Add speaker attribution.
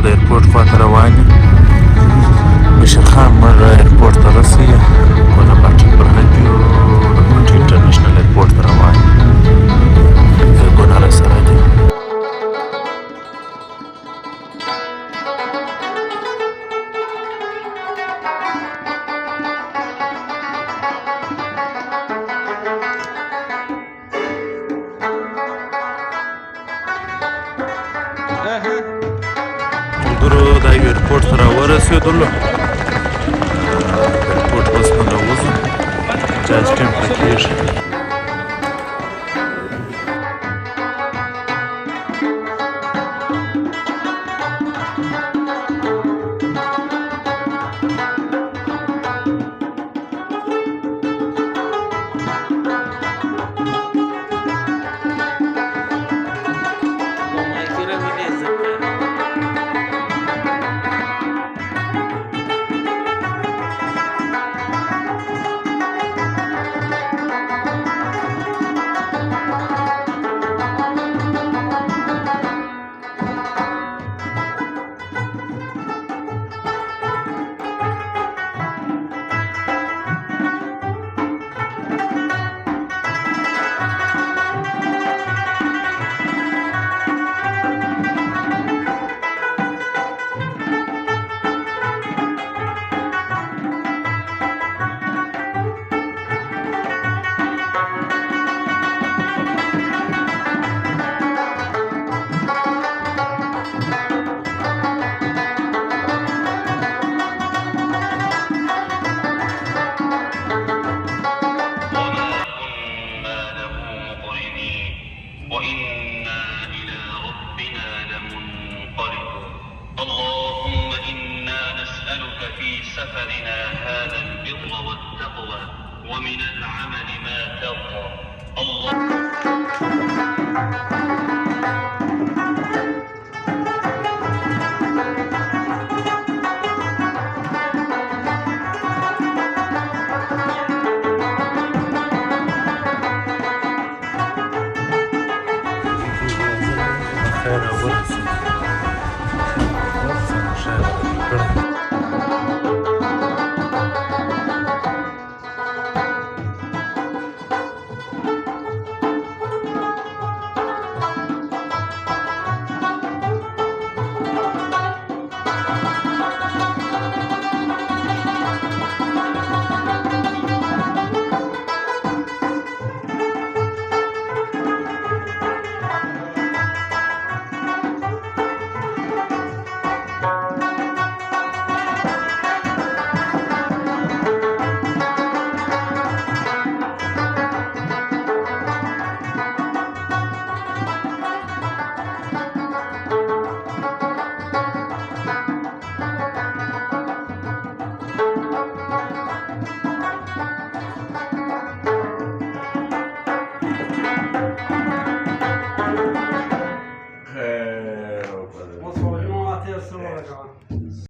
Speaker 1: د ایرپورټ خواته روان یو. بشیر خان موږ ایرپورټ ته رسوي. کوناپاټي فرهنګي انټرنیشنل ایرپورټ ته روان یو. ګوناره سره دی. ملګرو دا یو ایرپورټ ته راورسېدلو. ایرپورټ اوس ننوځو. جاز ټیم ته کېږي.
Speaker 2: سفرنا هذا البر والتقوى ومن العمل ما ترضى الله